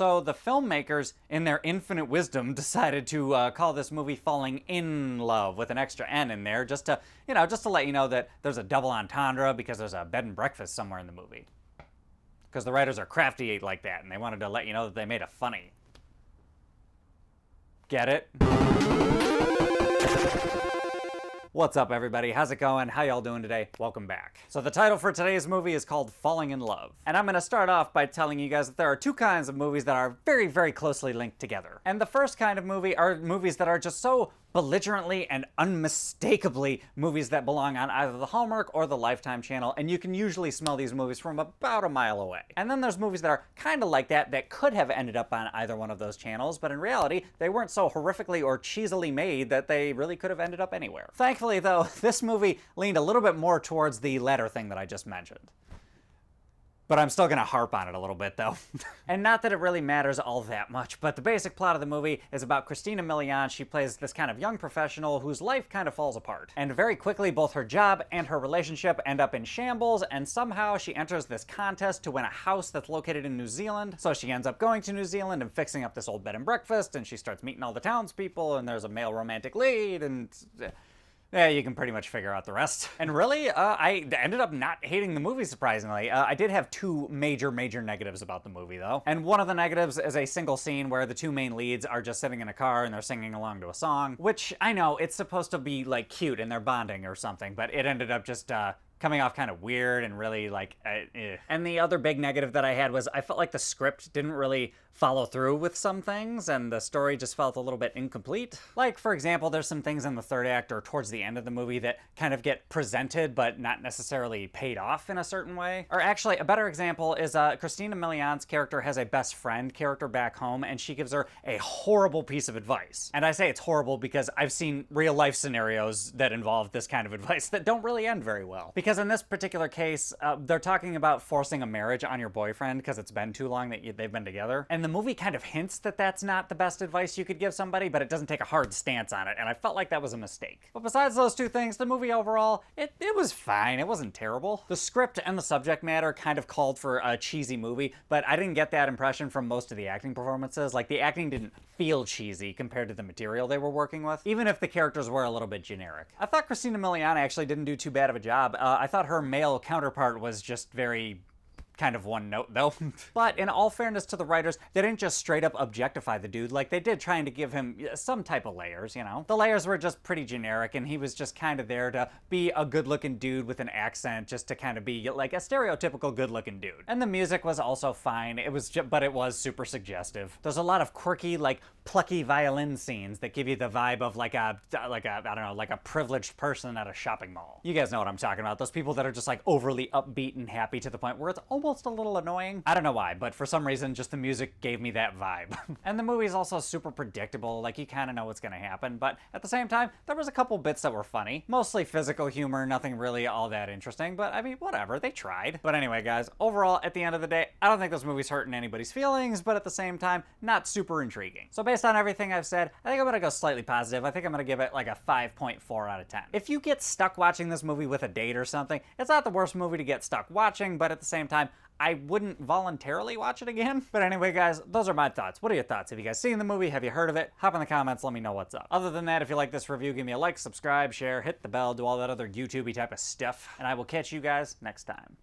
So the filmmakers, in their infinite wisdom, decided to call this movie Falling in Love with an extra N in there, just to, just to let you know that there's a double entendre because there's a bed and breakfast somewhere in the movie. Because the writers are crafty like that, and they wanted to let you know that they made it funny. Get it? What's up, everybody? How's it going? How y'all doing today? Welcome back. So the title for today's movie is called Falling in Love. And I'm gonna start off by telling you guys that there are two kinds of movies that are very, very closely linked together. And the first kind of movie are movies that are just so belligerently and unmistakably movies that belong on either the Hallmark or the Lifetime channel, and you can usually smell these movies from about a mile away. And then there's movies that are kind of like that could have ended up on either one of those channels, but in reality, they weren't so horrifically or cheesily made that they really could have ended up anywhere. Thankfully, though, this movie leaned a little bit more towards the latter thing that I just mentioned. But I'm still gonna harp on it a little bit, though. And not that it really matters all that much, but the basic plot of the movie is about Christina Milian. She plays this kind of young professional whose life kind of falls apart. And very quickly, both her job and her relationship end up in shambles, and somehow she enters this contest to win a house that's located in New Zealand. So she ends up going to New Zealand and fixing up this old bed and breakfast, and she starts meeting all the townspeople, and there's a male romantic lead, and yeah, you can pretty much figure out the rest. And really, I ended up not hating the movie, surprisingly. I did have two major negatives about the movie, though. And one of the negatives is a single scene where the two main leads are just sitting in a car and they're singing along to a song, which I know, it's supposed to be, like, cute and they're bonding or something, but it ended up just, coming off kind of weird and really like, And the other big negative that I had was I felt like the script didn't really follow through with some things, and the story just felt a little bit incomplete. Like, for example, there's some things in the third act or towards the end of the movie that kind of get presented but not necessarily paid off in a certain way. Or actually, a better example is Christina Milian's character has a best friend character back home, and she gives her a horrible piece of advice. And I say it's horrible because I've seen real life scenarios that involve this kind of advice that don't really end very well. Because in this particular case, they're talking about forcing a marriage on your boyfriend because it's been too long that they've been together. And the movie kind of hints that that's not the best advice you could give somebody, but it doesn't take a hard stance on it, and I felt like that was a mistake. But besides those two things, the movie overall, it was fine. It wasn't terrible. The script and the subject matter kind of called for a cheesy movie, but I didn't get that impression from most of the acting performances. Like, the acting didn't feel cheesy compared to the material they were working with, even if the characters were a little bit generic. I thought Christina Milian actually didn't do too bad of a job. I thought her male counterpart was just very kind of one note, though. But in all fairness to the writers, they didn't just straight up objectify the dude. Like, they did trying to give him some type of layers, you know? The layers were just pretty generic, and he was just kind of there to be a good-looking dude with an accent, just to kind of be like a stereotypical good-looking dude. And the music was also fine. It was but it was super suggestive. There's a lot of quirky, like, plucky violin scenes that give you the vibe of like a I don't know, like a privileged person at a shopping mall. You guys know what I'm talking about. Those people that are just like overly upbeat and happy to the point where it's almost a little annoying. I don't know why, but for some reason, just the music gave me that vibe. And the movie is also super predictable, like you kind of know what's gonna happen, but at the same time, there was a couple bits that were funny. Mostly physical humor, nothing really all that interesting, but I mean, whatever, they tried. But anyway, guys, overall, at the end of the day, I don't think this movie's hurting anybody's feelings, but at the same time, not super intriguing. So based on everything I've said, I think I'm gonna go slightly positive. I think I'm gonna give it like a 5.4 out of 10. If you get stuck watching this movie with a date or something, it's not the worst movie to get stuck watching, but at the same time, I wouldn't voluntarily watch it again. But anyway, guys, those are my thoughts. What are your thoughts? Have you guys seen the movie? Have you heard of it? Hop in the comments, let me know what's up. Other than that, if you like this review, give me a like, subscribe, share, hit the bell, do all that other YouTube-y type of stuff, and I will catch you guys next time.